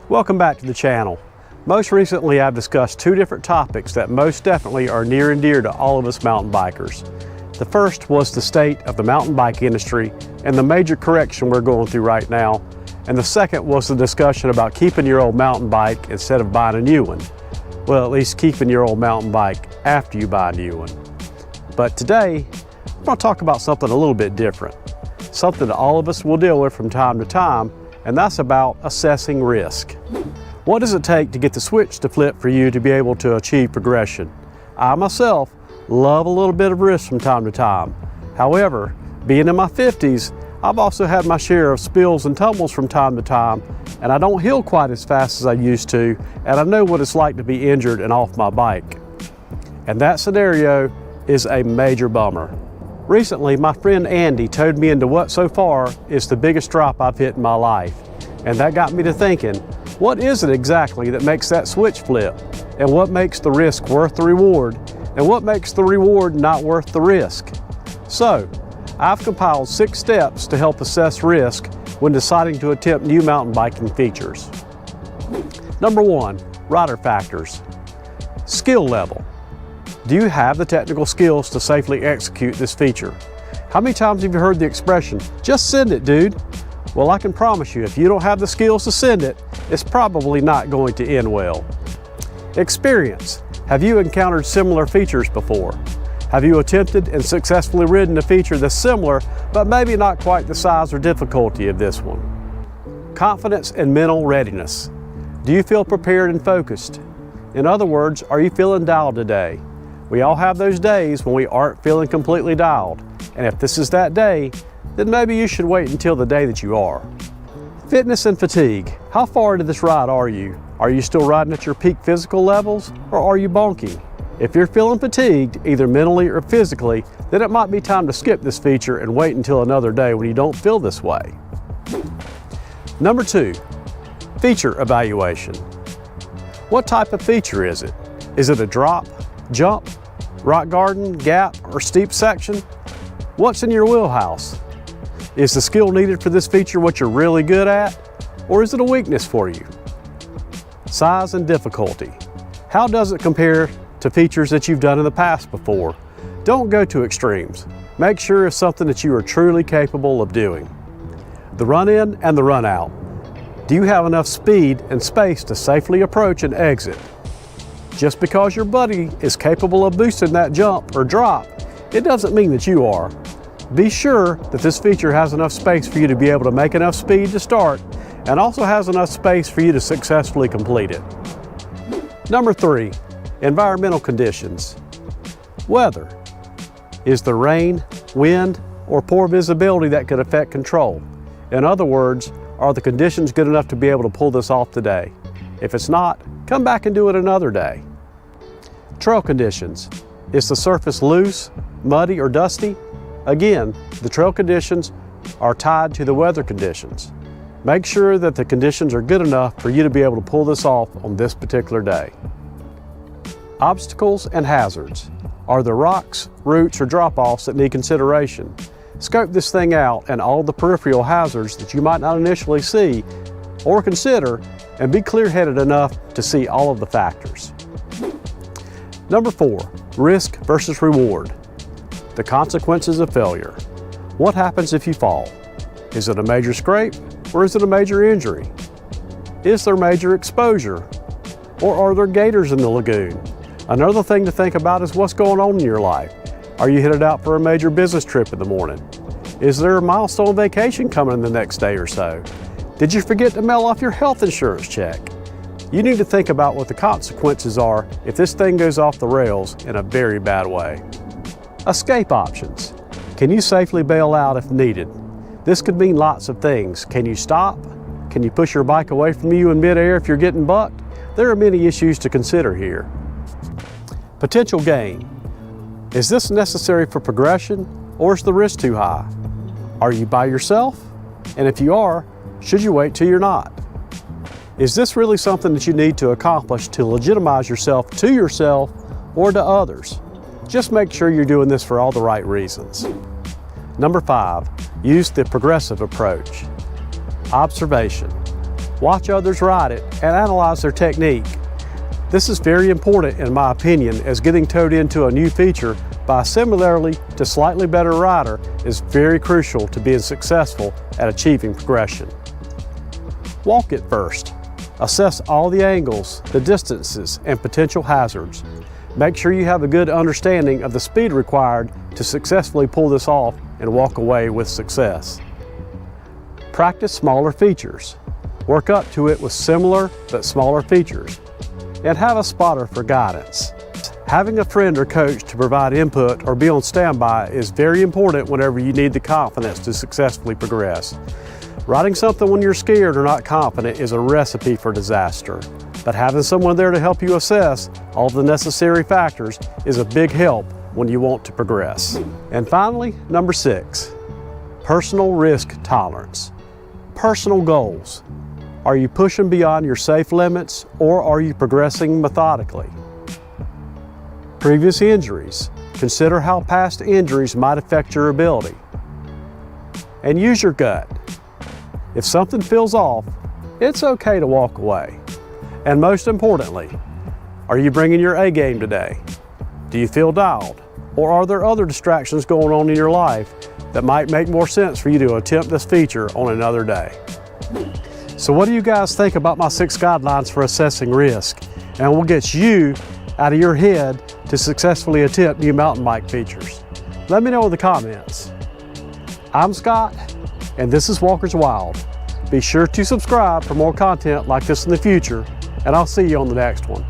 Welcome back to the channel. Most recently I've discussed two different topics that most definitely are near and dear to all of us mountain bikers. The first was the state of the mountain bike industry and the major correction we're going through right now. And the second was the discussion about keeping your old mountain bike instead of buying a new one. Well, at least keeping your old mountain bike after you buy a new one. But today, I'm going to talk about something a little bit different. Something that all of us will deal with from time to time, and that's about assessing risk. What does it take to get the switch to flip for you to be able to achieve progression? I myself love a little bit of risk from time to time. However, being in my 50s, I've also had my share of spills and tumbles from time to time, and I don't heal quite as fast as I used to, and I know what it's like to be injured and off my bike. And that scenario is a major bummer. Recently, my friend Andy towed me into what so far is the biggest drop I've hit in my life. And that got me to thinking, what is it exactly that makes that switch flip? And what makes the risk worth the reward? And what makes the reward not worth the risk? So, I've compiled 6 steps to help assess risk when deciding to attempt new mountain biking features. Number 1, rider factors. Skill level. Do you have the technical skills to safely execute this feature? How many times have you heard the expression, just send it, dude? Well, I can promise you, if you don't have the skills to send it, it's probably not going to end well. Experience. Have you encountered similar features before? Have you attempted and successfully ridden a feature that's similar, but maybe not quite the size or difficulty of this one? Confidence and mental readiness. Do you feel prepared and focused? In other words, are you feeling dialed today? We all have those days when we aren't feeling completely dialed, and if this is that day, then maybe you should wait until the day that you are. Fitness and fatigue. How far into this ride are you? Are you still riding at your peak physical levels, or are you bonking? If you're feeling fatigued, either mentally or physically, then it might be time to skip this feature and wait until another day when you don't feel this way. Number 2, feature evaluation. What type of feature is it? Is it a drop, jump, rock garden, gap, or steep section? What's in your wheelhouse? Is the skill needed for this feature what you're really good at, or is it a weakness for you? Size and difficulty. How does it compare to features that you've done in the past before? Don't go to extremes. Make sure it's something that you are truly capable of doing. The run in and the run out. Do you have enough speed and space to safely approach and exit? Just because your buddy is capable of boosting that jump or drop, it doesn't mean that you are. Be sure that this feature has enough space for you to be able to make enough speed to start, and also has enough space for you to successfully complete it. Number 3, environmental conditions. Weather. Is there rain, wind, or poor visibility that could affect control? In other words, are the conditions good enough to be able to pull this off today? If it's not, come back and do it another day. Trail conditions. Is the surface loose, muddy, or dusty? Again, the trail conditions are tied to the weather conditions. Make sure that the conditions are good enough for you to be able to pull this off on this particular day. Obstacles and hazards. Are there rocks, roots, or drop-offs that need consideration? Scope this thing out and all the peripheral hazards that you might not initially see or consider, and be clear-headed enough to see all of the factors. Number 4, risk versus reward. The consequences of failure. What happens if you fall? Is it a major scrape, or is it a major injury? Is there major exposure? Or are there gators in the lagoon? Another thing to think about is what's going on in your life. Are you headed out for a major business trip in the morning? Is there a milestone vacation coming in the next day or so? Did you forget to mail off your health insurance check? You need to think about what the consequences are if this thing goes off the rails in a very bad way. Escape options. Can you safely bail out if needed? This could mean lots of things. Can you stop? Can you push your bike away from you in midair if you're getting bucked? There are many issues to consider here. Potential gain. Is this necessary for progression, or is the risk too high? Are you by yourself? And if you are, should you wait till you're not? Is this really something that you need to accomplish to legitimize yourself to yourself or to others? Just make sure you're doing this for all the right reasons. Number 5, use the progressive approach. Observation. watch others ride it, and analyze their technique. This is very important in my opinion, as getting towed into a new feature by a similarly to slightly better rider is very crucial to being successful at achieving progression. Walk it first. Assess all the angles, the distances, and potential hazards. Make sure you have a good understanding of the speed required to successfully pull this off and walk away with success. Practice smaller features. Work up to it with similar but smaller features. And have a spotter for guidance. Having a friend or coach to provide input or be on standby is very important whenever you need the confidence to successfully progress. Riding something when you're scared or not confident is a recipe for disaster, but having someone there to help you assess all the necessary factors is a big help when you want to progress. And finally, number 6, personal risk tolerance. Personal goals. Are you pushing beyond your safe limits, or are you progressing methodically? Previous injuries. Consider how past injuries might affect your ability. And use your gut. If something feels off, it's okay to walk away. And most importantly, are you bringing your A game today? Do you feel dialed? Or are there other distractions going on in your life that might make more sense for you to attempt this feature on another day? So what do you guys think about my 6 guidelines for assessing risk? And what gets you out of your head to successfully attempt new mountain bike features? Let me know in the comments. I'm Scott, and this is Walkers Wild. Be sure to subscribe for more content like this in the future, and I'll see you on the next one.